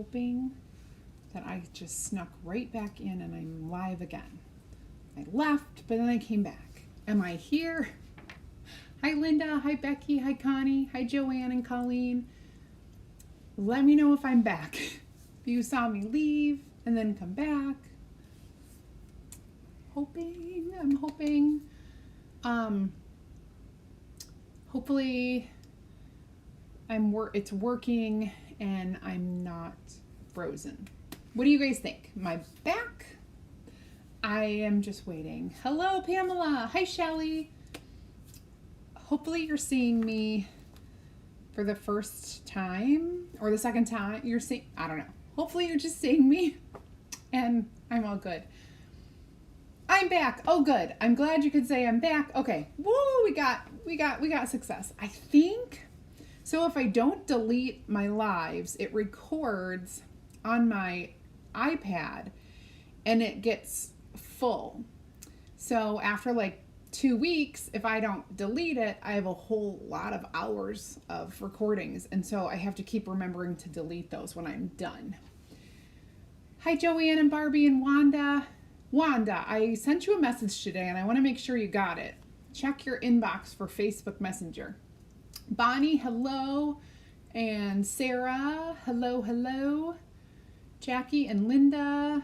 hoping that I just snuck right back in and I'm live again. I left, but then I came back. Am I here? Hi Linda, hi Becky, hi Connie, hi Joanne and Colleen. Let me know if I'm back. If you saw me leave and then come back. I'm hoping. Hopefully it's working and I'm not frozen. What do you guys think? Am I back? I am just waiting. Hello, Pamela. Hi, Shelly. Hopefully you're seeing me for the first time or the second time. I don't know. Hopefully you're just seeing me and I'm all good. I'm back. Oh, good. I'm glad you could say I'm back. Okay. Woo, we got success. I think so. If I don't delete my lives, it records on my iPad and it gets full. So after like 2 weeks, if I don't delete it, I have a whole lot of hours of recordings. And so I have to keep remembering to delete those when I'm done. Hi, Joanne and Barbie and Wanda. Wanda, I sent you a message today and I want to make sure you got it. Check your inbox for Facebook Messenger. Bonnie, hello. And Sarah, hello. Jackie and Linda.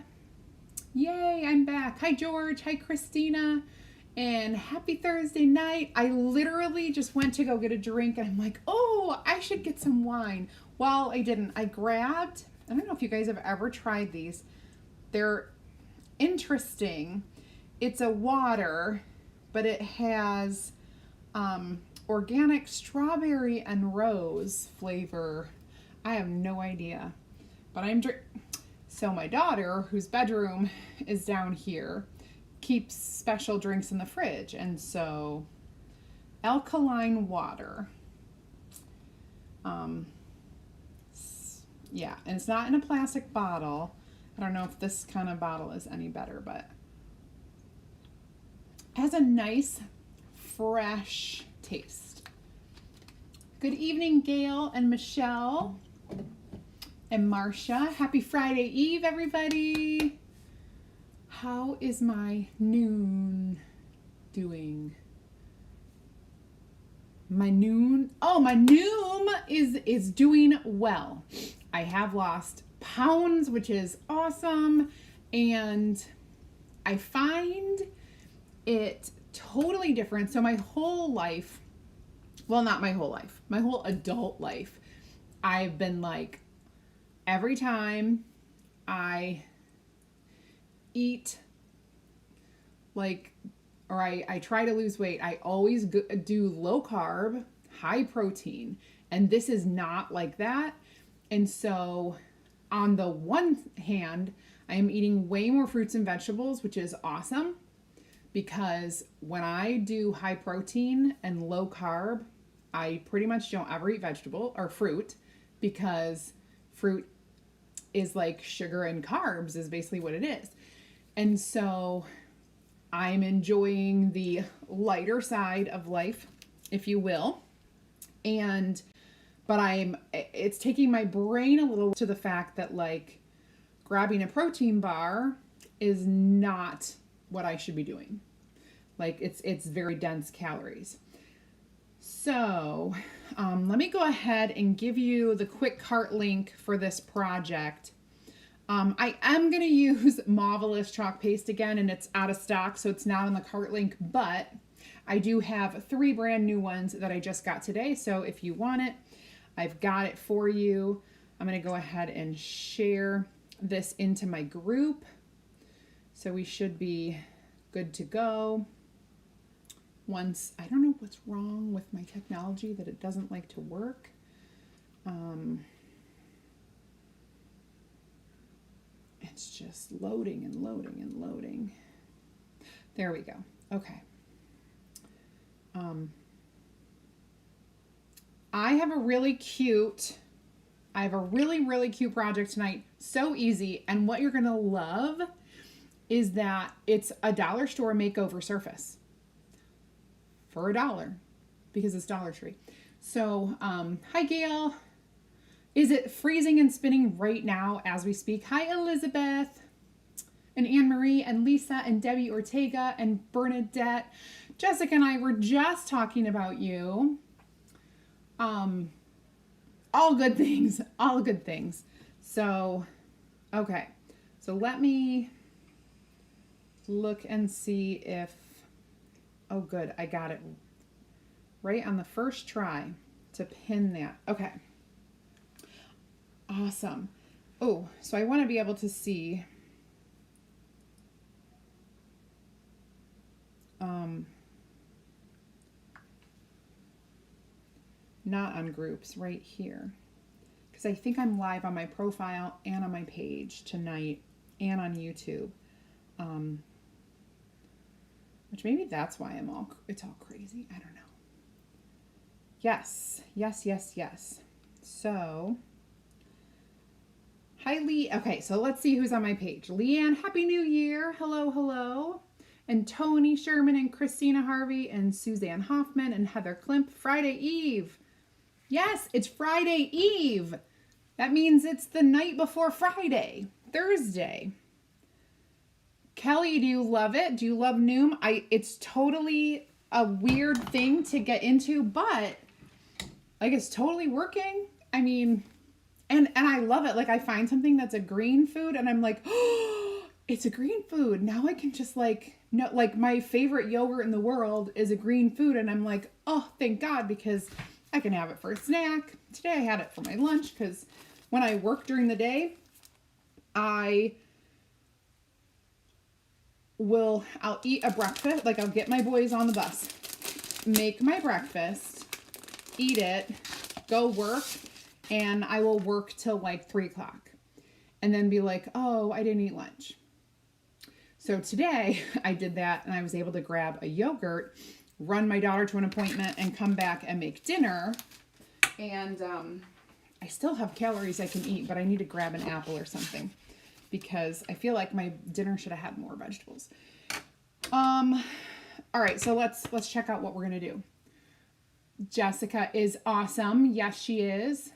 Yay, I'm back. Hi, George. Hi, Christina. And happy Thursday night. I literally just went to go get a drink and I'm like, oh, I should get some wine. Well, I didn't. I grabbed, I don't know if you guys have ever tried these. They're interesting. It's a water, but it has organic strawberry and rose flavor. I have no idea, but so my daughter, whose bedroom is down here, keeps special drinks in the fridge, and so alkaline water. Yeah, and it's not in a plastic bottle. I don't know if this kind of bottle is any better, but it has a nice, fresh taste. Good evening, Gail and Michelle and Marcia. Happy Friday Eve, everybody. How is my noon doing? My noon is doing well. I have lost pounds, which is awesome, and I find it totally different. So my whole life, well, not my whole life, my whole adult life, I've been like, every time I eat like, or I try to lose weight, I always do low carb, high protein, and this is not like that. And so on the one hand, I am eating way more fruits and vegetables, which is awesome, because when I do high protein and low carb, I pretty much don't ever eat vegetable or fruit, because fruit is like sugar and carbs is basically what it is. And so I'm enjoying the lighter side of life, if you will. But it's taking my brain a little to the fact that like grabbing a protein bar is not what I should be doing. Like it's very dense calories. So let me go ahead and give you the quick cart link for this project. I am going to use Marvelous chalk paste again, and it's out of stock, so it's not on the cart link, but I do have 3 brand new ones that I just got today. So if you want it, I've got it for you. I'm going to go ahead and share this into my group. So we should be good to go. Once, I don't know what's wrong with my technology that it doesn't like to work. It's just loading and loading and loading. There we go. Okay. I have a really cute project tonight. So easy. And what you're going to love is that it's a dollar store makeover surface for $1 because it's Dollar Tree. So, hi Gail. Is it freezing and spinning right now as we speak? Hi, Elizabeth and Anne Marie and Lisa and Debbie Ortega and Bernadette. Jessica and I were just talking about you. All good things, all good things. So, okay. So let me look and see if, oh good, I got it right on the first try to pin that. Okay. Awesome. Oh, so I want to be able to see not on groups, right here. Because I think I'm live on my profile and on my page tonight and on YouTube. Which maybe that's why it's all crazy. I don't know. Yes, yes, yes, yes. So, hi Lee. Okay, so let's see who's on my page. Leanne, Happy New Year. Hello, hello. And Tony Sherman and Christina Harvey and Suzanne Hoffman and Heather Klimp. Friday Eve. Yes, it's Friday Eve. That means it's the night before Friday, Thursday. Kelly, do you love it? Do you love Noom? It's totally a weird thing to get into, but like it's totally working. I mean, and I love it. Like I find something that's a green food and I'm like, oh, it's a green food. Now I can just like, no, like my favorite yogurt in the world is a green food. And I'm like, oh, thank God, because I can have it for a snack. Today I had it for my lunch because when I work during the day, I'll eat a breakfast. Like I'll get my boys on the bus, make my breakfast, eat it, go work, and I will work till like 3 o'clock and then be like, oh, I didn't eat lunch. So today I did that and I was able to grab a yogurt, run my daughter to an appointment and come back and make dinner. And I still have calories I can eat, but I need to grab an apple or something because I feel like my dinner should have had more vegetables. All right, so let's check out what we're going to do. Jessica is awesome. Yes, she is.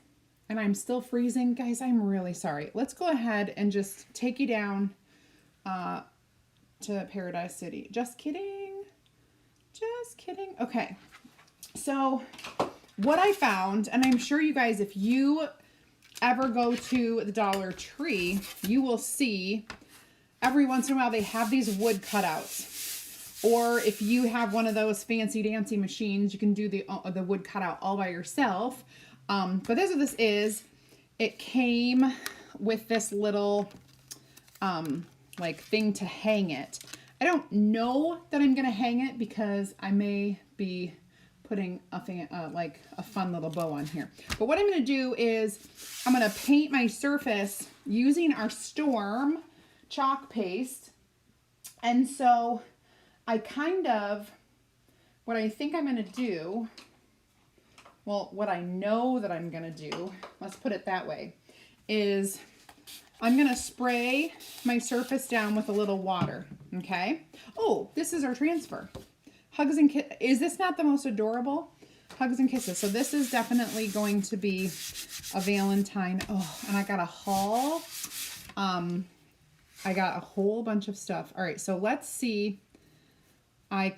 And I'm still freezing. Guys, I'm really sorry. Let's go ahead and just take you down to Paradise City. Just kidding. Just kidding. Okay. So what I found, and I'm sure you guys, if you ever go to the Dollar Tree, you will see every once in a while they have these wood cutouts. Or if you have one of those fancy dancy machines, you can do the wood cutout all by yourself. But this is what this is. It came with this little like thing to hang it. I don't know that I'm gonna hang it because I may be putting a thing like a fun little bow on here. But what I'm gonna do is I'm gonna paint my surface using our Storm chalk paste. And so I what I think I'm gonna do, well, what I know that I'm gonna do, let's put it that way, is I'm gonna spray my surface down with a little water, okay? Oh, this is our transfer. Hugs and Kisses. Is this not the most adorable? Hugs and Kisses. So this is definitely going to be a Valentine. Oh, and I got a haul. I got a whole bunch of stuff. All right, so let's see. I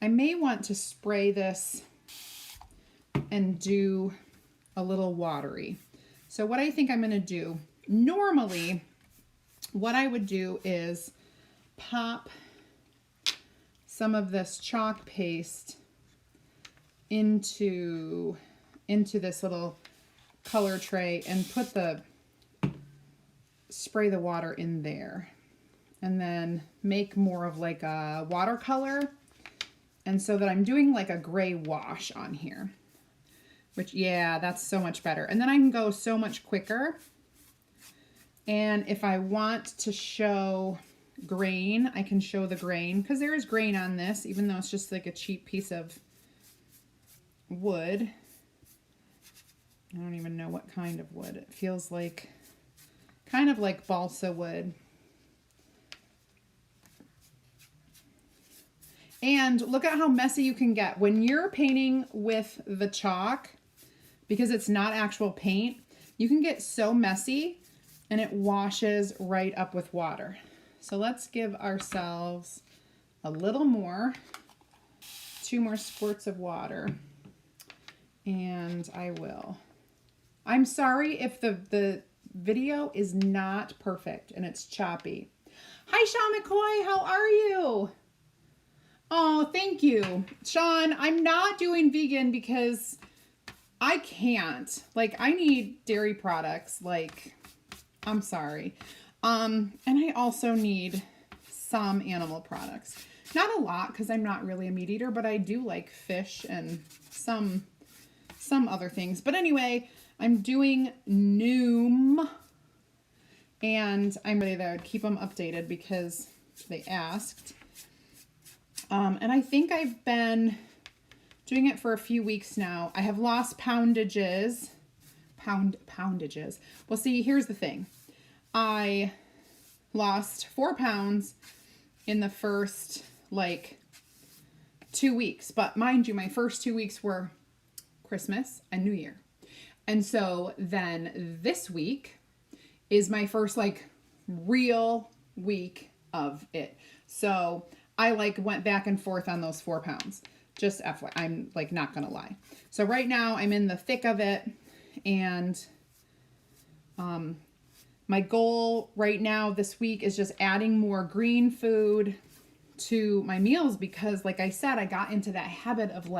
may want to spray this and do a little watery. So what I think I'm going to do, normally what I would do is pop some of this chalk paste into this little color tray and spray the water in there. And then make more of like a watercolor. And so that I'm doing like a gray wash on here. Which, yeah, that's so much better. And then I can go so much quicker. And if I want to show grain, I can show the grain. Because there is grain on this, even though it's just like a cheap piece of wood. I don't even know what kind of wood. It feels like, kind of like balsa wood. And look at how messy you can get. When you're painting with the chalk because it's not actual paint, you can get so messy and it washes right up with water. So let's give ourselves a little more, 2 more squirts of water. And I'm sorry if the video is not perfect and it's choppy. Hi, Sean McCoy, how are you? Oh, thank you. Sean, I'm not doing vegan because I can't. Like, I need dairy products. Like, I'm sorry. And I also need some animal products. Not a lot because I'm not really a meat eater, but I do like fish and some other things. But anyway, I'm doing Noom, and I'm ready to keep them updated because they asked. And I think I've been doing it for a few weeks now. I have lost poundages. Poundages. Well, see, here's the thing. I lost 4 pounds in the first, 2 weeks. But mind you, my first 2 weeks were Christmas and New Year. And so then this week is my first, real week of it. So I went back and forth on those 4 pounds. Just FYI, I'm not gonna lie. So right now I'm in the thick of it, and my goal right now this week is just adding more green food to my meals because, like I said, I got into that habit of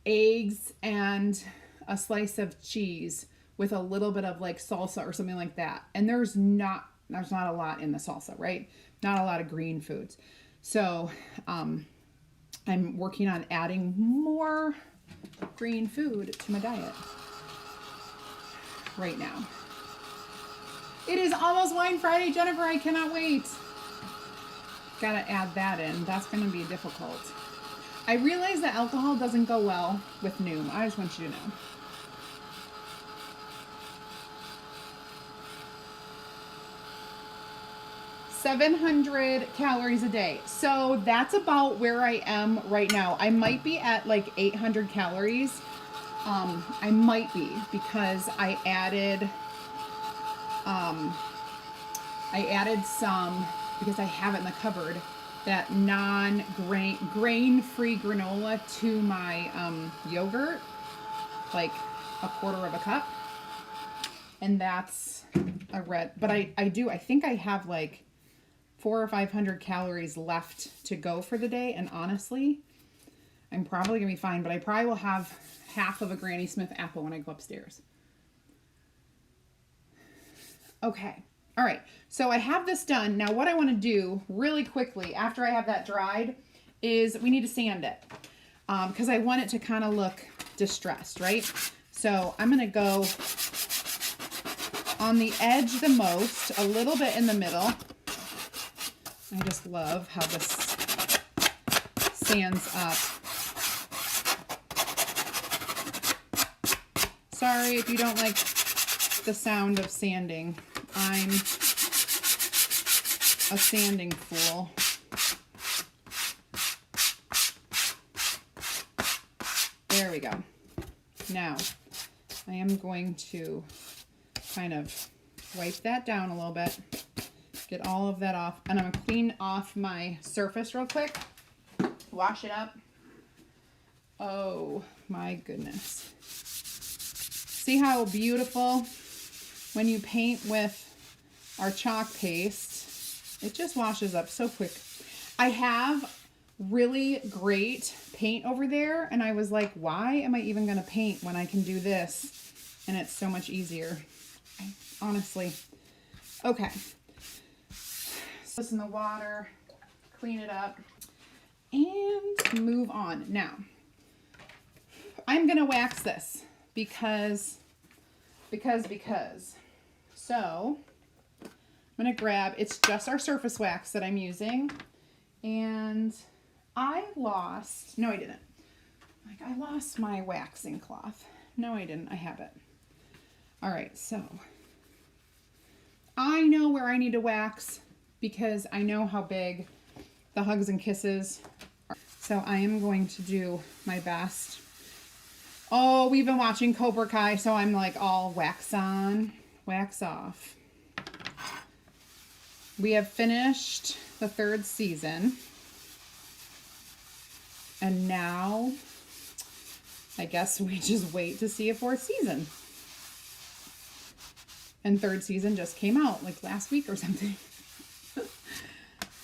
eggs and a slice of cheese with a little bit of salsa or something like that. And there's not a lot in the salsa, right? Not a lot of green foods. So I'm working on adding more green food to my diet right now. It is almost Wine Friday, Jennifer. I cannot wait. Gotta add that in. That's gonna be difficult. I realize that alcohol doesn't go well with Noom. I just want you to know. $700 calories a day. So that's about where I am right now. I might be at 800 calories. I might be because I added some, because I have it in the cupboard, that grain-free granola to my yogurt, a quarter of a cup. And that's a red, but I think I have 400 or 500 calories left to go for the day. And honestly, I'm probably gonna be fine, but I probably will have half of a Granny Smith apple when I go upstairs. Okay. All right. So I have this done. Now what I want to do really quickly after I have that dried is we need to sand it. Because I want it to kind of look distressed, right? So I'm going to go on the edge the most, a little bit in the middle. I just love how this sands up. Sorry if you don't like the sound of sanding. I'm a sanding fool. There we go. Now, I am going to kind of wipe that down a little bit, get all of that off, and I'm going to clean off my surface real quick, wash it up. Oh my goodness. See how beautiful when you paint with our chalk paste, it just washes up so quick. I have really great paint over there, and I was like, why am I even going to paint when I can do this? And it's so much easier. Honestly. Okay. This in the water, clean it up, and move on. Now, I'm going to wax this because. So, I'm going to grab, it's just our surface wax that I'm using, and I lost my waxing cloth. No, I didn't. I have it. All right, so I know where I need to wax because I know how big the Hugs and Kisses are. So I am going to do my best. Oh, we've been watching Cobra Kai, so I'm like all wax on, wax off. We have finished the 3rd season. And now, I guess we just wait to see a 4th season. And 3rd season just came out like last week or something.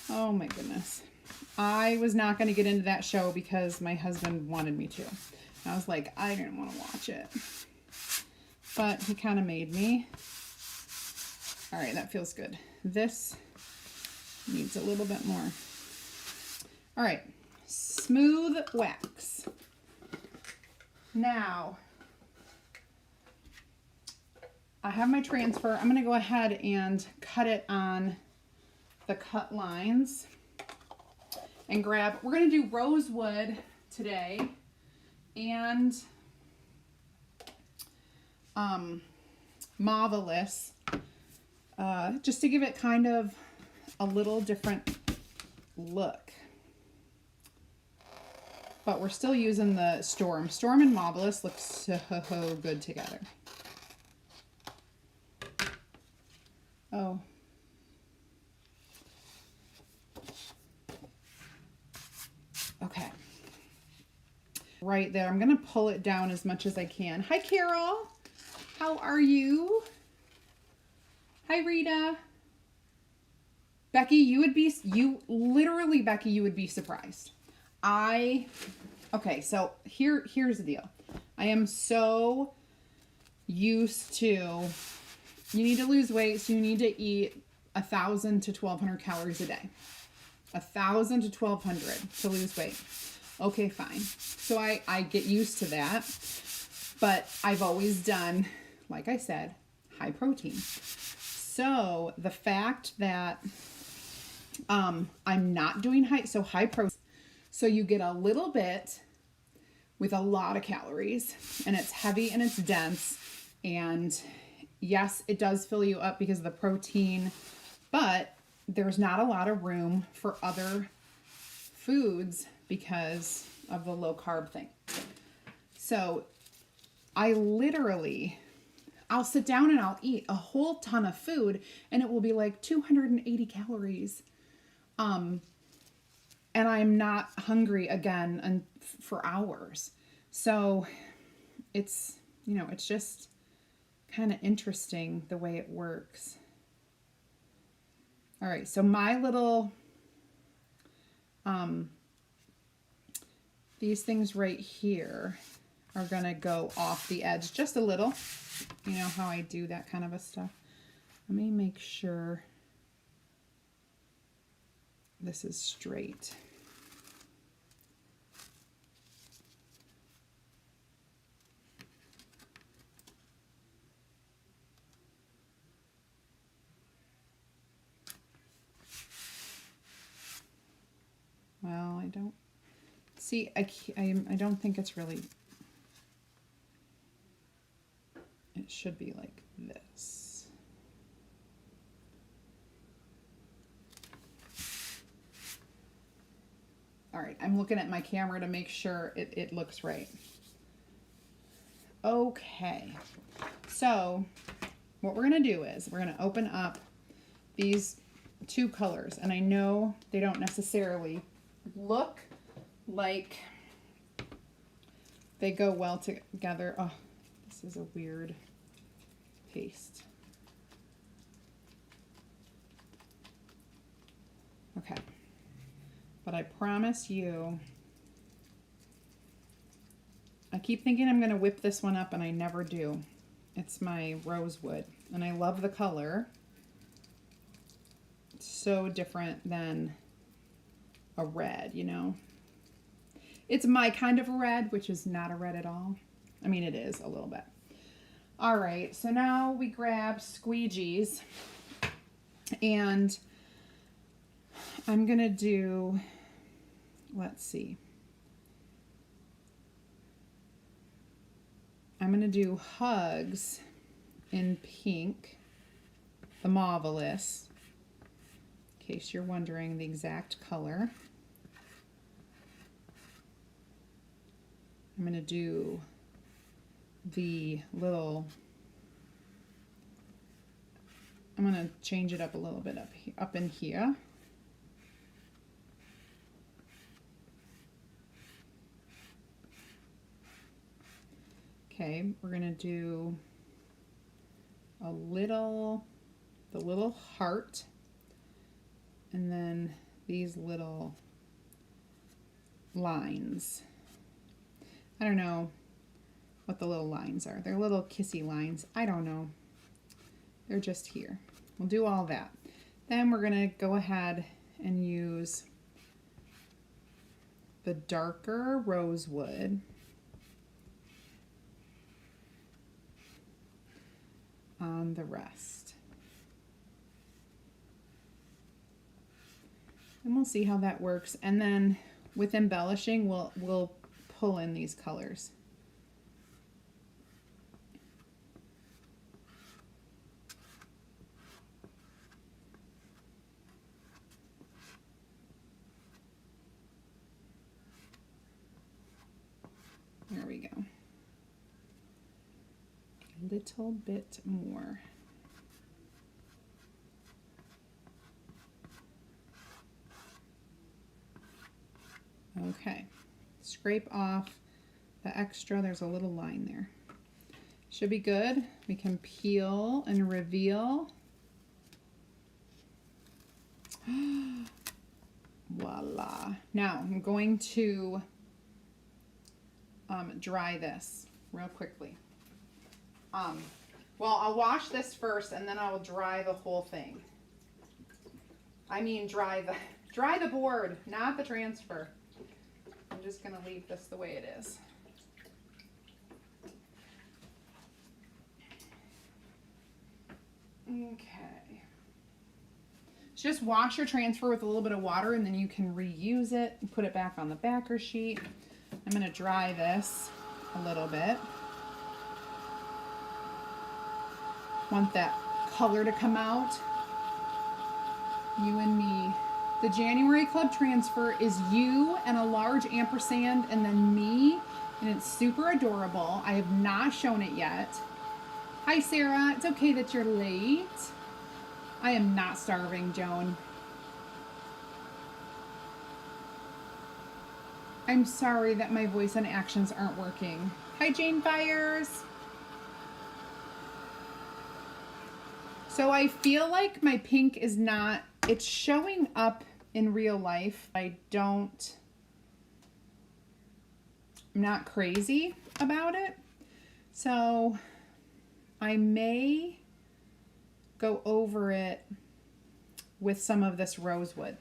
Oh my goodness. I was not going to get into that show because my husband wanted me to. I was like, I didn't want to watch it. But he kind of made me. All right, that feels good. This needs a little bit more. All right, smooth wax. Now, I have my transfer. I'm going to go ahead and cut it on the cut lines and grab, we're going to do rosewood today and Marvelous, just to give it kind of a little different look. But we're still using the Storm. Storm and Marvelous look so good together. Oh. Okay. Right there. I'm going to pull it down as much as I can. Hi, Carol. How are you? Hi, Rita. Becky, you would be surprised. Okay, so here's the deal. I am so used to, you need to lose weight, so you need to eat 1,000 to 1,200 calories a day. 1,000 to 1,200 to lose weight. Okay, fine. So I get used to that, but I've always done, like I said, high protein. So the fact that I'm not doing high protein, so you get a little bit with a lot of calories, and it's heavy and it's dense, and yes, it does fill you up because of the protein, but there's not a lot of room for other foods because of the low carb thing. So I'll sit down and I'll eat a whole ton of food and it will be like 280 calories. And I'm not hungry again for hours. So it's, it's just kind of interesting the way it works. All right, so my little, these things right here are gonna go off the edge just a little. You know how I do that kind of a stuff. Let me make sure this is straight. Well, I don't see, I don't think it's really, it should be like this. All right, I'm looking at my camera to make sure it looks right. Okay, so what we're gonna do is we're gonna open up these two colors, and I know they don't necessarily look like they go well together. Oh, this is a weird paste. Okay, but I promise you, I keep thinking I'm going to whip this one up and I never do. It's my rosewood and I love the color. It's so different than a red, It's my kind of a red, which is not a red at all. I mean, it is a little bit. All right, so now we grab squeegees and I'm going to do, let's see. I'm going to do Hugs in pink, the Marvelous, in case you're wondering the exact color. I'm going to do the little, I'm going to change it up a little bit up in here. Okay, we're going to do the little heart, and then these little lines. I don't know what the little lines are. They're little kissy lines. I don't know. They're just here. We'll do all that. Then we're going to go ahead and use the darker rosewood on the rest. And we'll see how that works. And then with embellishing, we'll pull in these colors. There we go. A little bit more. Okay, scrape off the extra. There's a little line there. Should be good. We can peel and reveal. Voila. Now I'm going to dry this real quickly. Well, I'll wash this first and then I will dry the whole thing. I mean dry the board, not the transfer. I'm just going to leave this the way it is. Okay. Just wash your transfer with a little bit of water and then you can reuse it and put it back on the backer sheet. I'm going to dry this a little bit. Want that color to come out. You and me. The January Club transfer is you and a large ampersand and then me, and it's super adorable. I have not shown it yet. Hi Sarah, it's okay that you're late. I am not starving, Joan. I'm sorry that my voice and actions aren't working. Hi Jane Byers. So I feel like my pink is not, it's showing up in real life. I'm not crazy about it. So I may go over it with some of this rosewood.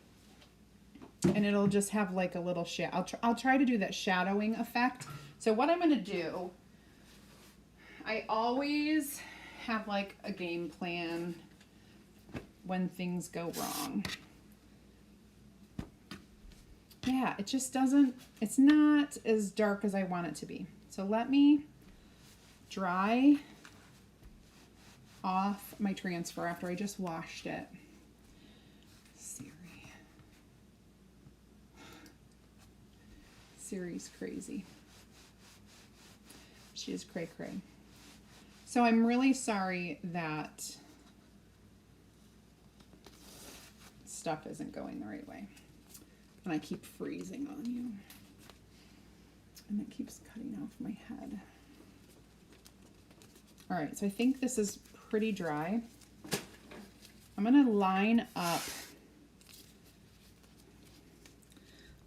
And it'll just have like a little shadow. I'll try to do that shadowing effect. So what I'm going to do, I always have like a game plan when things go wrong. Yeah, it just doesn't, it's not as dark as I want it to be. So let me dry off my transfer after I just washed it. Siri's crazy. She is cray cray. So I'm really sorry that stuff isn't going the right way. And I keep freezing on you. And it keeps cutting off my head. All right, so I think this is pretty dry. I'm gonna line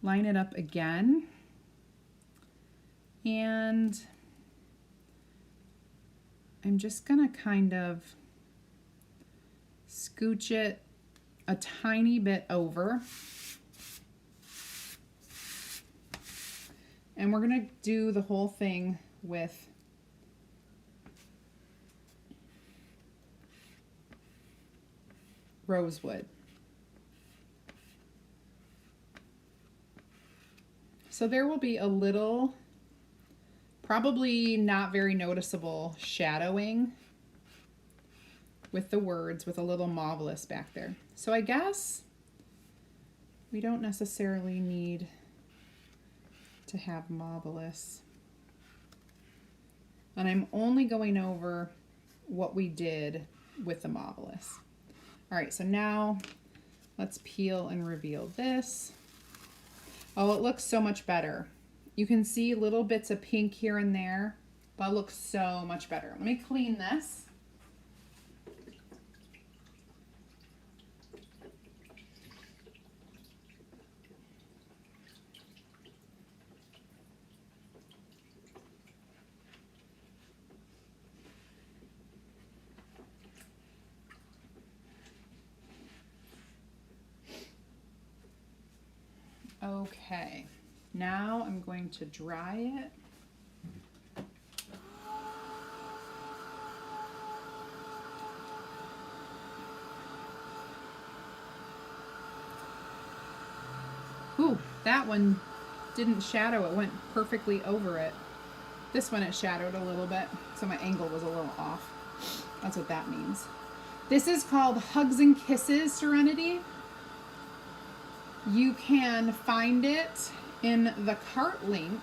it up again. And I'm just gonna kind of scooch it a tiny bit over. And we're gonna do the whole thing with rosewood. So there will be a little, probably not very noticeable shadowing with the words with a little marvelous back there. So I guess we don't necessarily need to have marvelous And I'm only going over what we did with the Marvelous. All right, so now let's peel and reveal this. Oh, it looks so much better. You can see little bits of pink here and there, but it looks so much better. Let me clean this. Okay, now I'm going to dry it. Ooh, that one didn't shadow, it went perfectly over it. This one it shadowed a little bit, so my angle was a little off. That's what that means. This is called Hugs and Kisses Serenity. You can find it in the cart link.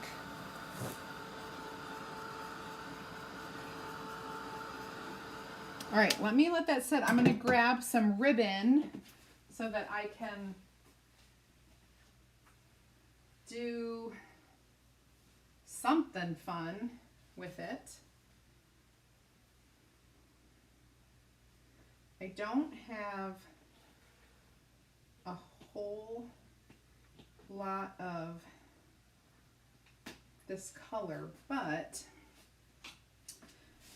All right, let me let that sit. I'm gonna grab some ribbon so that I can do something fun with it. I don't have a whole lot of this color, but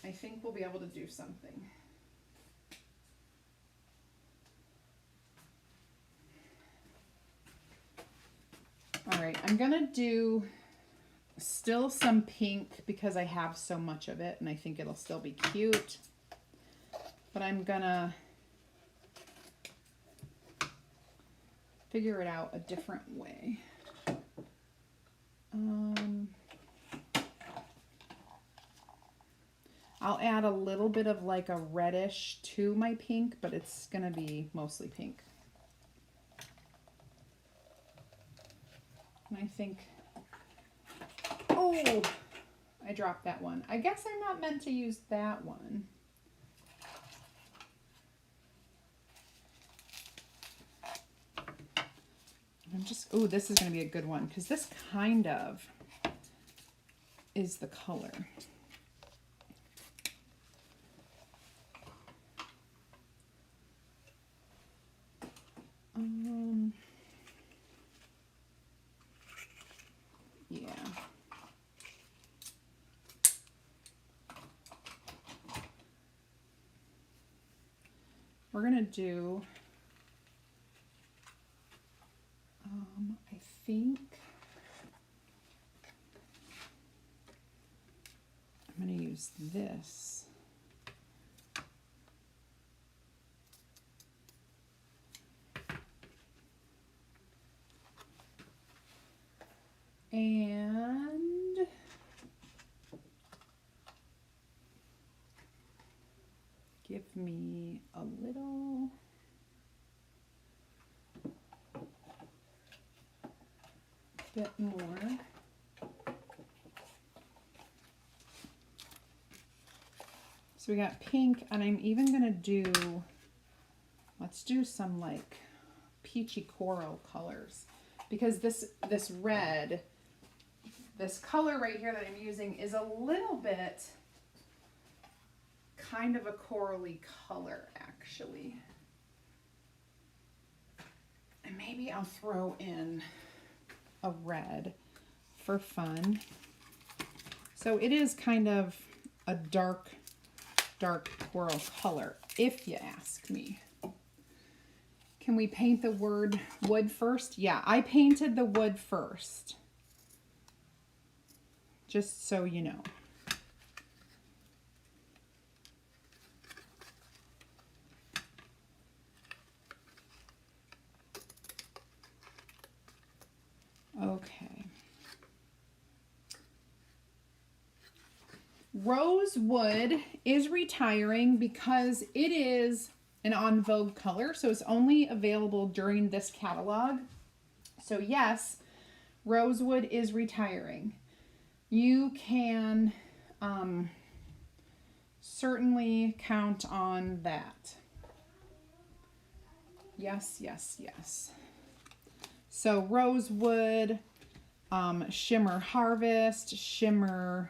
I think we'll be able to do something. All right, I'm gonna do still some pink because I have so much of it and I think it'll still be cute, but I'm gonna figure it out a different way. I'll add a little bit of like a reddish to my pink, but it's gonna be mostly pink. And I think, oh, I dropped that one. I guess I'm not meant to use that one. I'm just, oh, this is going to be a good one because this kind of is the color. Yeah. We're going to do, I think I'm going to use this. And give me a little bit more. So we got pink, and I'm even gonna do, let's do some like peachy coral colors, because this red, this color right here that I'm using is a little bit kind of a corally color actually. And maybe I'll throw in a red for fun. So it is kind of a dark coral color, if you ask me. Can we paint the word wood first? Yeah, I painted the wood first. Just so you know. Okay. Rosewood is retiring because it is an en vogue color, so it's only available during this catalog. So yes, rosewood is retiring. You can certainly count on that. Yes, yes, yes. So Rosewood, Shimmer Harvest, Shimmer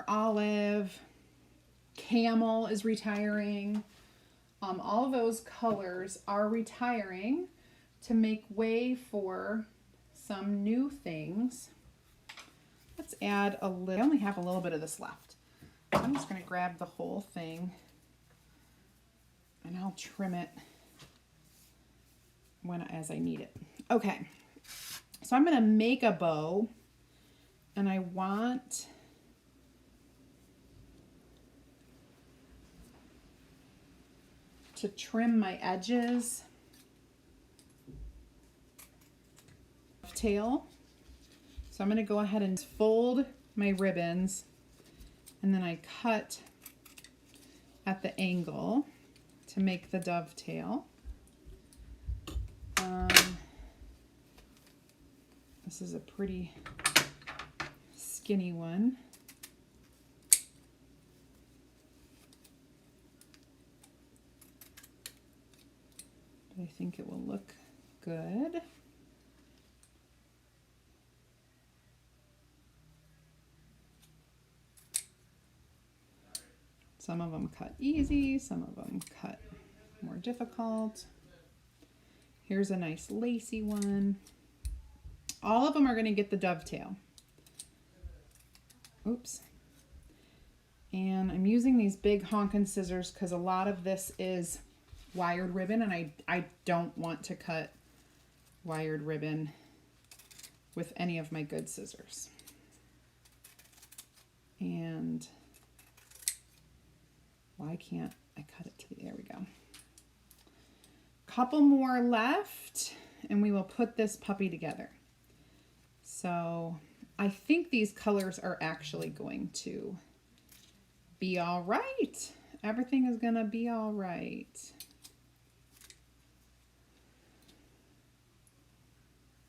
Olive, Camel is retiring. All of those colors are retiring to make way for some new things. Let's add a little. I only have a little bit of this left. I'm just going to grab the whole thing and I'll trim it as I need it. Okay, so I'm going to make a bow, and I want to trim my edges. Tail. So I'm going to go ahead and fold my ribbons, and then I cut at the angle to make the dovetail. This is a pretty skinny one. But I think it will look good. Some of them cut easy, some of them cut more difficult. Here's a nice lacy one. All of them are going to get the dovetail. Oops. And I'm using these big honkin' scissors because a lot of this is wired ribbon, and I don't want to cut wired ribbon with any of my good scissors. And why can't I cut it to the, there we go. Couple more left, and we will put this puppy together. So I think these colors are actually going to be all right. Everything is gonna be all right.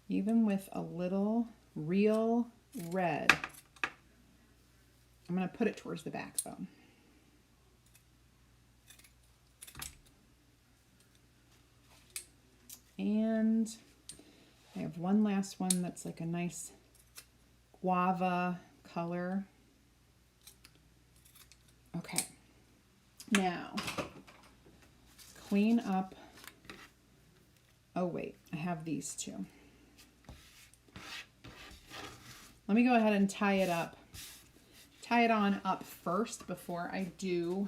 Even with a little real red. I'm gonna put it towards the back though. And I have one last one that's like a nice guava color. Okay, now clean up. Oh wait, I have these two. Let me go ahead and tie it up. Tie it on up first before I do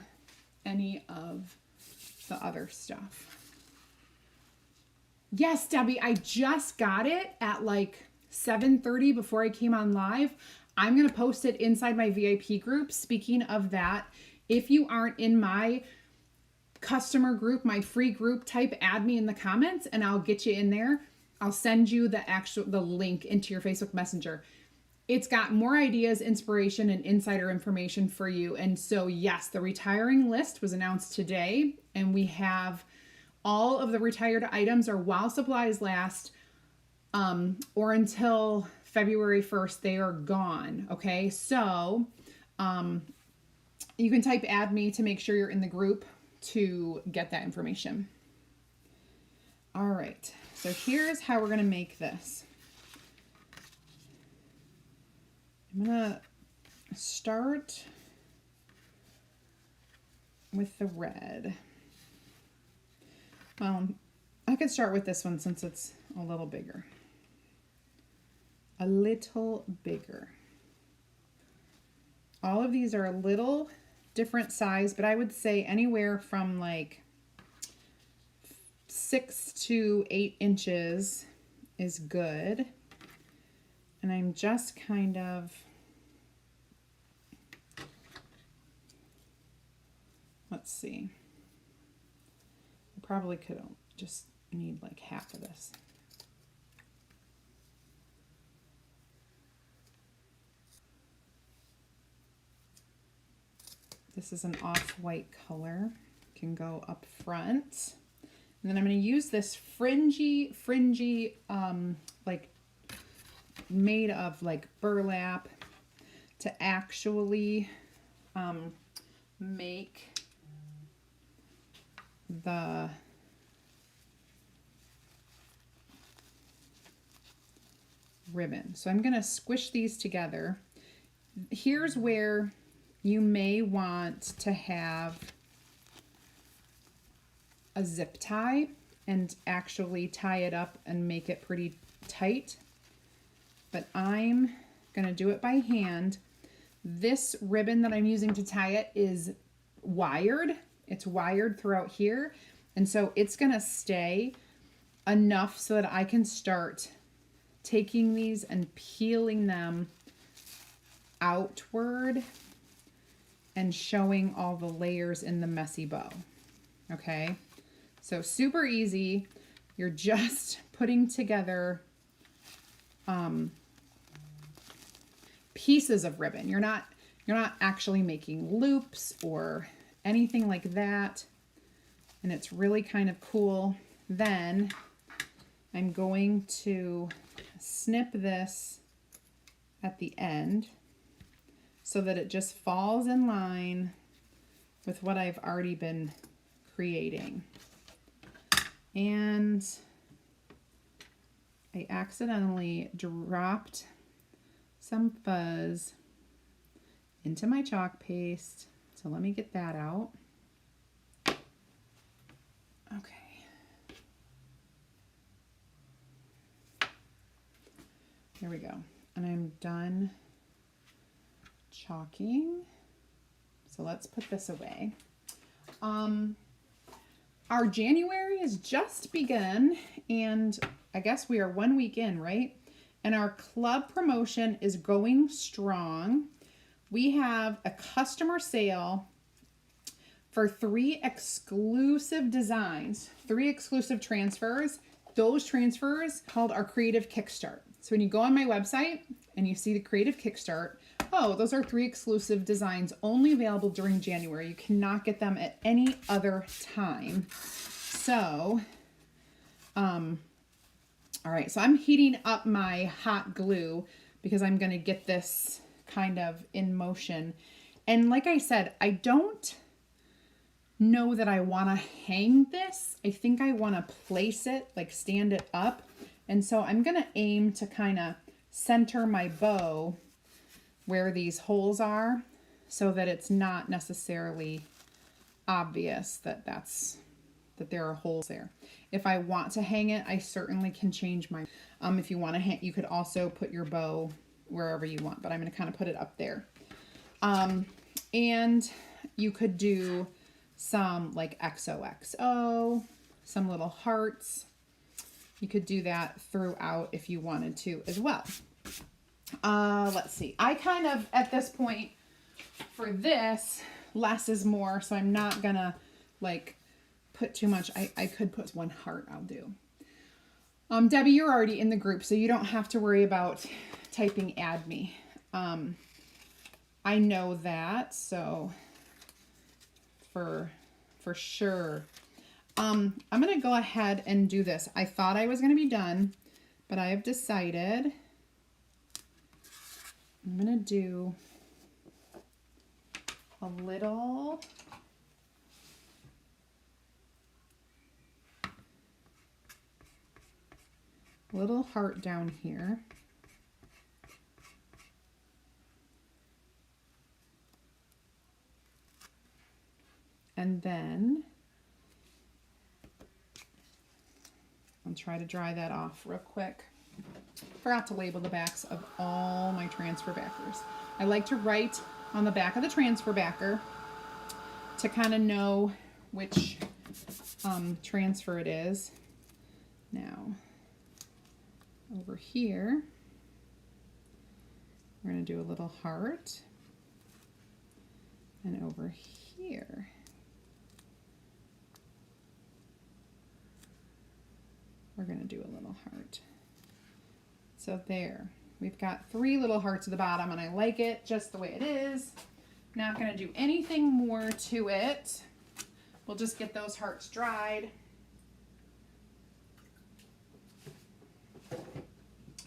any of the other stuff. Yes, Debbie, I just got it at like 7:30 before I came on live. I'm going to post it inside my VIP group. Speaking of that, if you aren't in my customer group, my free group, type add me in the comments and I'll get you in there. I'll send you the link into your Facebook Messenger. It's got more ideas, inspiration, and insider information for you. And so yes, the retiring list was announced today, and we have all of the retired items are while supplies last, or until February 1st, they are gone. Okay, so you can type add me to make sure you're in the group to get that information. All right, so here's how we're gonna make this. I'm gonna start with the red. Well, I could start with this one since it's a little bigger. A little bigger. All of these are a little different size, but I would say anywhere from like 6 to 8 inches is good. And I'm just kind of, let's see. I probably could just need like half of this. This is an off-white color. Can go up front. And then I'm going to use this fringy, like made of like burlap to actually make the ribbon. So I'm going to squish these together. Here's where you may want to have a zip tie and actually tie it up and make it pretty tight. But I'm going to do it by hand. This ribbon that I'm using to tie it is wired. It's wired throughout here. And so it's going to stay enough so that I can start taking these and peeling them outward and showing all the layers in the messy bow. Okay, so super easy. You're just putting together pieces of ribbon. You're not actually making loops or anything like that. And it's really kind of cool. Then I'm going to snip this at the end so that it just falls in line with what I've already been creating. And I accidentally dropped some fuzz into my chalk paste. So let me get that out. Okay. There we go. And I'm done chalking. So let's put this away. Our January has just begun, and I guess we are 1 week in, right? And our club promotion is going strong. We have a customer sale for 3 exclusive designs, 3 exclusive transfers. Those transfers called our Creative Kickstart. So when you go on my website and you see the Creative Kickstart, oh, those are 3 exclusive designs only available during January. You cannot get them at any other time. So, all right, so I'm heating up my hot glue because I'm going to get this kind of in motion. And like I said, I don't know that I want to hang this. I think I want to place it, like stand it up. And so I'm going to aim to kind of center my bow where these holes are so that it's not necessarily obvious that there are holes there. If I want to hang it, I certainly can change my, if you want to hang, you could also put your bow wherever you want, but I'm going to kind of put it up there. And you could do some like XOXO, some little hearts. You could do that throughout if you wanted to as well. Let's see. I kind of, at this point, for this, less is more, so I'm not gonna like put too much. I could put 1 heart, I'll do. Debbie, you're already in the group, so you don't have to worry about typing add me. I know that, so for sure. I'm going to go ahead and do this. I thought I was going to be done, but I have decided I'm going to do a little heart down here. And then I'll try to dry that off real quick. Forgot to label the backs of all my transfer backers. I like to write on the back of the transfer backer to kind of know which transfer it is. Now, over here, we're going to do a little heart. And over here, we're going to do a little heart. So there, we've got 3 little hearts at the bottom, and I like it just the way it is. Not going to do anything more to it. We'll just get those hearts dried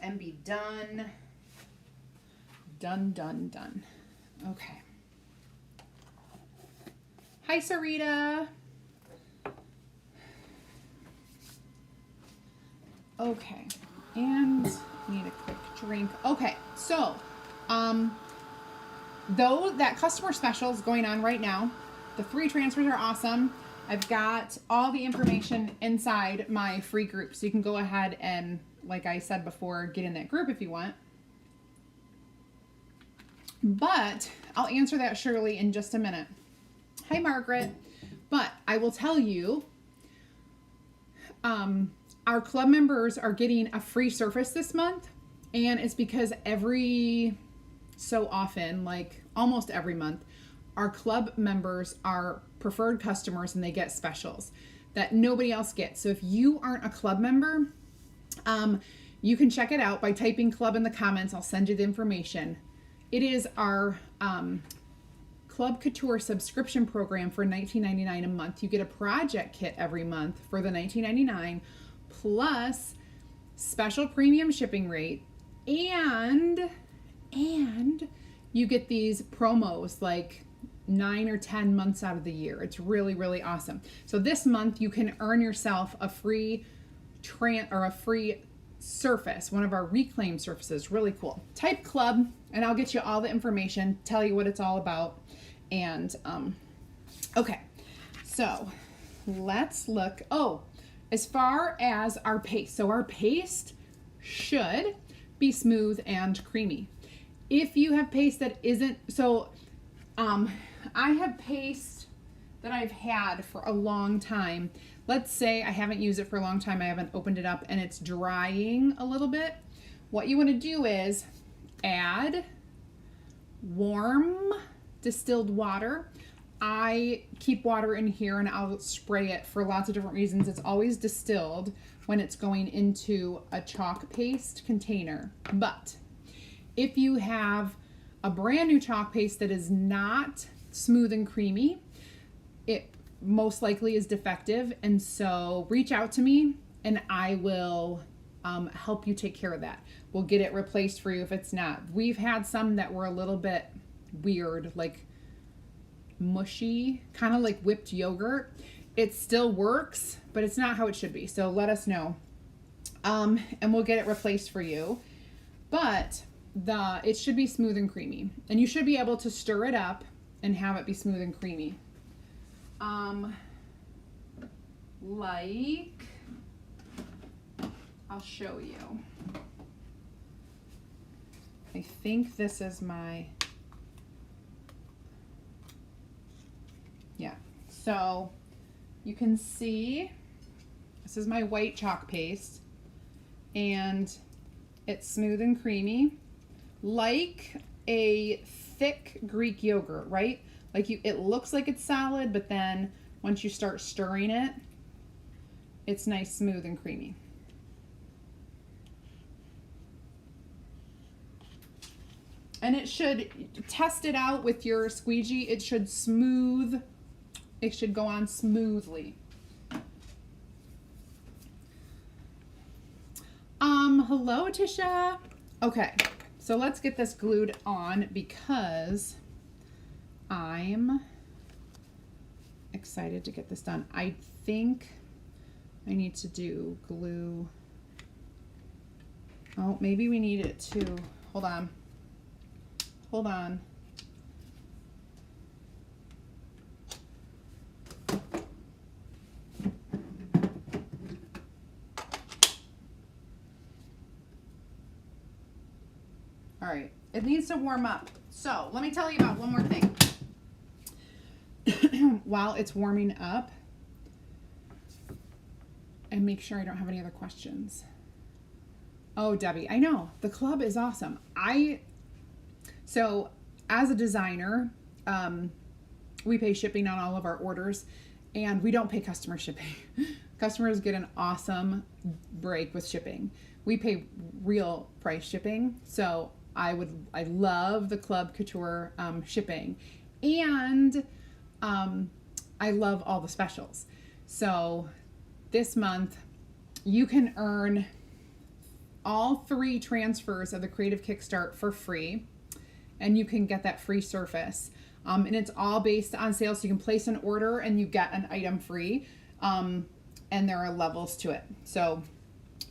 and be done. Done, done, done. Okay. Hi, Sarita. Okay, and need a quick drink. Okay, so, though that customer special is going on right now, the free transfers are awesome. I've got all the information inside my free group, so you can go ahead and, like I said before, get in that group if you want. But I'll answer that surely in just a minute. Hi, Margaret. But I will tell you, our club members are getting a free surface this month, and it's because every so often, like almost every month, our club members are preferred customers and they get specials that nobody else gets. So if you aren't a club member, you can check it out by typing club in the comments. I'll send you the information. It is our Chalk Couture subscription program for $19.99 a month. You get a project kit every month for the $19.99 plus special premium shipping rate, and you get these promos like 9 or 10 months out of the year. It's really, really awesome. So this month you can earn yourself a free surface, one of our reclaimed surfaces. Really cool. Type club and I'll get you all the information, tell you what it's all about. And okay, so let's look. Oh, as far as our paste, so our paste should be smooth and creamy. If you have paste that isn't, so I have paste that I've had for a long time. Let's say I haven't used it for a long time, I haven't opened it up and it's drying a little bit. What you want to do is add warm distilled water. I keep water in here and I'll spray it for lots of different reasons. It's always distilled when it's going into a chalk paste container. But if you have a brand new chalk paste that is not smooth and creamy, it most likely is defective. And so reach out to me and I will help you take care of that. We'll get it replaced for you if it's not. We've had some that were a little bit weird, like mushy, kind of like whipped yogurt. It still works, but it's not how it should be. So let us know. And we'll get it replaced for you. But it should be smooth and creamy. And you should be able to stir it up and have it be smooth and creamy. Like, I'll show you. I think this is my, yeah. So you can see this is my white chalk paste and it's smooth and creamy like a thick Greek yogurt, right? Like it looks like it's solid, but then once you start stirring it, it's nice, smooth, and creamy. And it should, test it out with your squeegee. It should go on smoothly. Hello, Tisha. Okay, so let's get this glued on because I'm excited to get this done. I think I need to do glue. Oh, maybe we need it too. Hold on. Hold on. All right, it needs to warm up. So let me tell you about one more thing. While it's warming up, and make sure I don't have any other questions. Oh, Debbie, I know, the club is awesome. So as a designer, we pay shipping on all of our orders and we don't pay customer shipping. Customers get an awesome break with shipping. We pay real price shipping. So I love the Chalk Couture shipping, and I love all the specials. So this month you can earn all 3 transfers of the Creative Kickstart for free, and you can get that free surface. And it's all based on sales. So you can place an order and you get an item free. And there are levels to it. So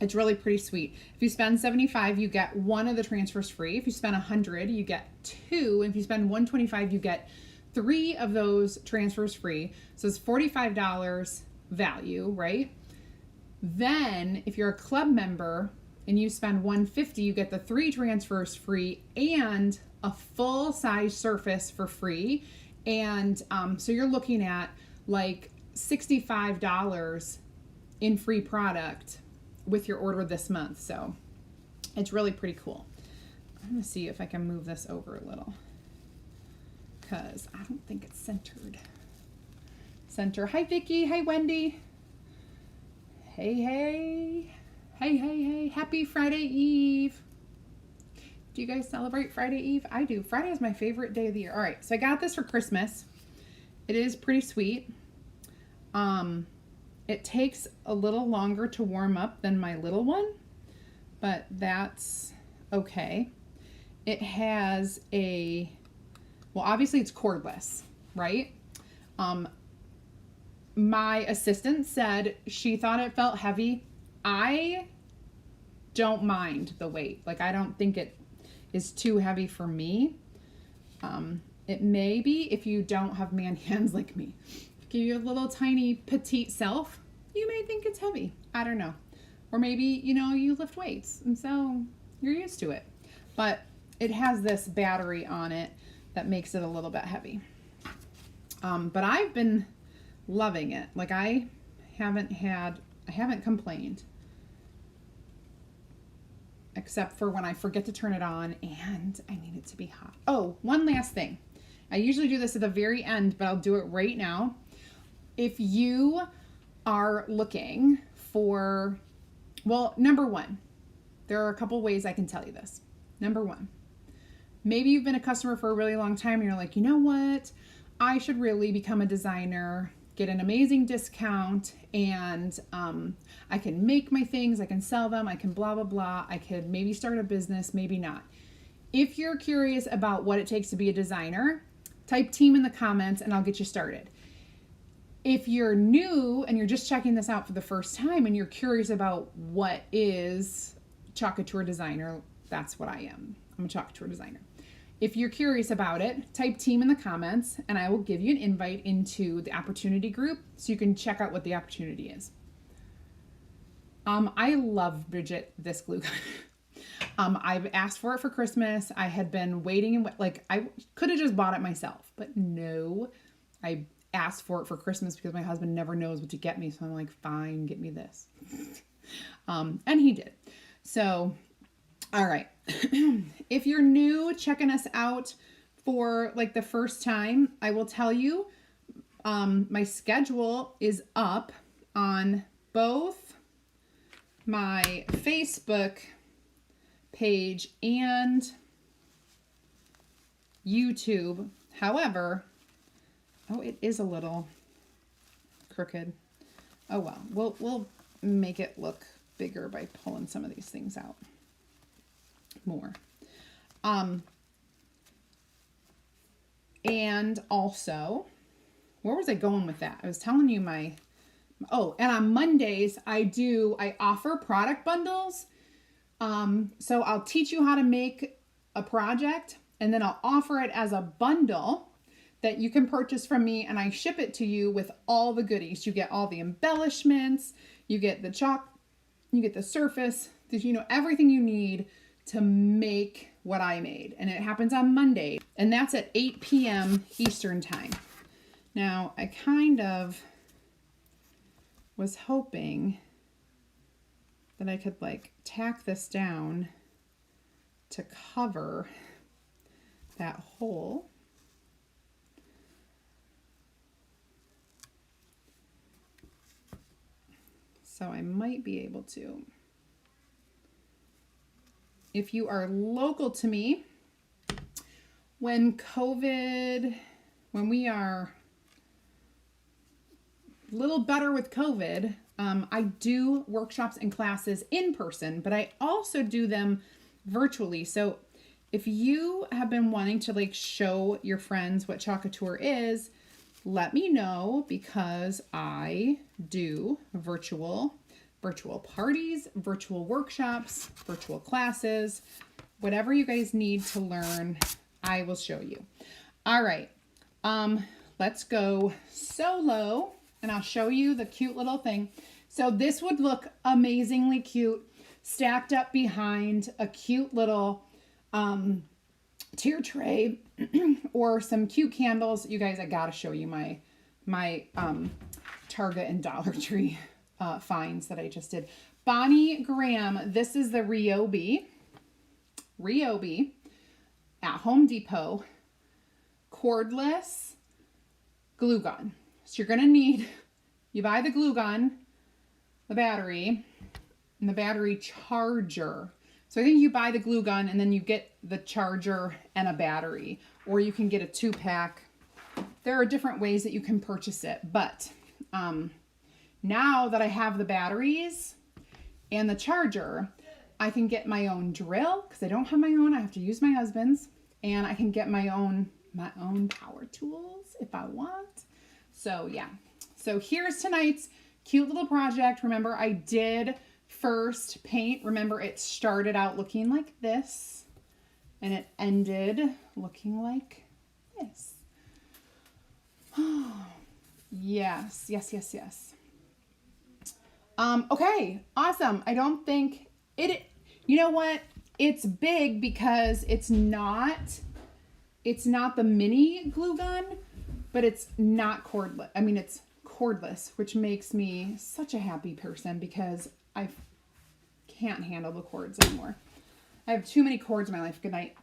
it's really pretty sweet. If you spend $75, you get one of the transfers free. If you spend $100, you get two. And if you spend $125, you get three of those transfers free. So it's $45 value, right? Then if you're a club member and you spend $150, you get the 3 transfers free and a full size surface for free. And so you're looking at like $65 in free product with your order this month. So it's really pretty cool. I'm gonna see if I can move this over a little because I don't think it's centered. Center. Hi Vicky. Hi Wendy. Hey, hey. Hey, hey, hey. Happy Friday Eve. Do you guys celebrate Friday Eve? I do. Friday is my favorite day of the year. All right, so I got this for Christmas. It is pretty sweet. It takes a little longer to warm up than my little one, but that's okay. It has well, obviously it's cordless, right? My assistant said she thought it felt heavy. I don't mind the weight. Like, I don't think it is too heavy for me. It may be if you don't have man hands like me. If you're a little tiny petite self, you may think it's heavy. I don't know. Or maybe, you lift weights and so you're used to it. But it has this battery on it that makes it a little bit heavy. But I've been loving it. Like, I haven't complained. Except for when I forget to turn it on and I need it to be hot. Oh, one last thing. I usually do this at the very end, but I'll do it right now. If you are looking for, well, number one, there are a couple ways I can tell you this. Number one, maybe you've been a customer for a really long time and you're like, you know what? I should really become a designer, get an amazing discount, and I can make my things, I can sell them, I can blah, blah, blah. I could maybe start a business, maybe not. If you're curious about what it takes to be a designer, type team in the comments and I'll get you started. If you're new and you're just checking this out for the first time and you're curious about what is Chalk Couture designer, that's what I am. I'm a Chalk Couture designer. If you're curious about it, type team in the comments and I will give you an invite into the opportunity group so you can check out what the opportunity is. I love, Bridget, this glue gun. I've asked for it for Christmas. I had been waiting and I could have just bought it myself, but no, I asked for it for Christmas because my husband never knows what to get me. So I'm like, fine, get me this. And he did. So, all right. If you're new checking us out for like the first time, I will tell you, my schedule is up on both my Facebook page and YouTube. However, oh, it is a little crooked. Oh well, we'll make it look bigger by pulling some of these things out more. And also, where was I going with that? I was telling you and on Mondays I offer product bundles. So I'll teach you how to make a project and then I'll offer it as a bundle that you can purchase from me and I ship it to you with all the goodies. You get all the embellishments, you get the chalk, you get the surface, everything you need to make what I made. And it happens on Monday and that's at 8 p.m. Eastern time. Now I kind of was hoping that I could tack this down to cover that hole. So I might be able to. If you are local to me, when we are a little better with COVID, I do workshops and classes in person, but I also do them virtually. So if you have been wanting to like show your friends what Chalk Couture is, let me know, because I do virtual parties, virtual workshops, virtual classes, whatever you guys need to learn, I will show you. All right, let's go solo and I'll show you the cute little thing. So this would look amazingly cute stacked up behind a cute little tier tray or some cute candles. You guys, I gotta show you my Target and Dollar Tree finds that I just did. Bonnie Graham, this is the Ryobi at Home Depot cordless glue gun. So you're gonna need, you buy the glue gun, the battery, and the battery charger. So I think you buy the glue gun and then you get the charger and a battery, or you can get a 2-pack. There are different ways that you can purchase it, but now that I have the batteries and the charger, I can get my own drill, because I don't have my own. I have to use my husband's, and I can get my own power tools if I want. So yeah. So here's tonight's cute little project. Remember, I did first paint. Remember, it started out looking like this and it ended looking like this. Oh, yes. Okay, awesome. I don't think it, you know what? It's big because it's not the mini glue gun, but it's not cordless. I mean, it's cordless, which makes me such a happy person because I can't handle the cords anymore. I have too many cords in my life. Good night.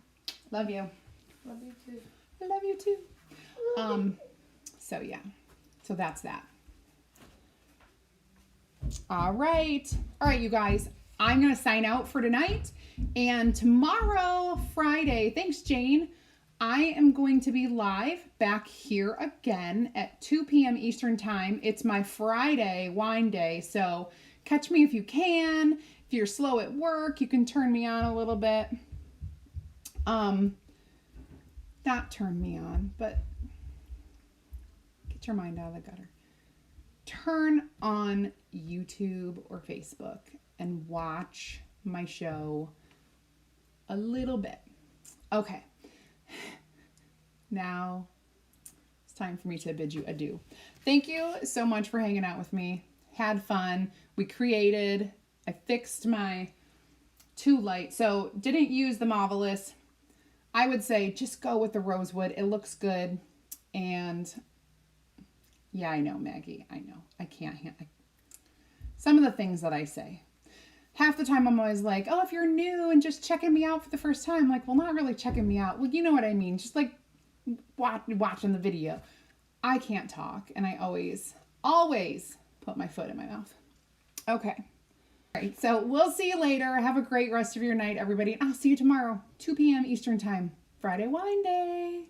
Love you. Love you too. I love you too. So yeah. So that's that. All right, you guys. I'm going to sign out for tonight. And tomorrow, Friday, thanks, Jane, I am going to be live back here again at 2 p.m. Eastern Time. It's my Friday wine day, so catch me if you can. If you're slow at work, you can turn me on a little bit. Not turn me on, but get your mind out of the gutter. Turn on YouTube or Facebook and watch my show a little bit. Okay. Now it's time for me to bid you adieu. Thank you so much for hanging out with me. Had fun. I fixed my 2 light. So didn't use the Marvelous. I would say just go with the rosewood. It looks good. And yeah, I know, Maggie. I know. I can't handle some of the things that I say. Half the time I'm always like, oh, if you're new and just checking me out for the first time, I'm like, well, not really checking me out. Well, you know what I mean. Just like watching the video. I can't talk, and I always put my foot in my mouth. Okay. All right, so we'll see you later. Have a great rest of your night, everybody. I'll see you tomorrow, 2 p.m. Eastern Time, Friday Wine Day.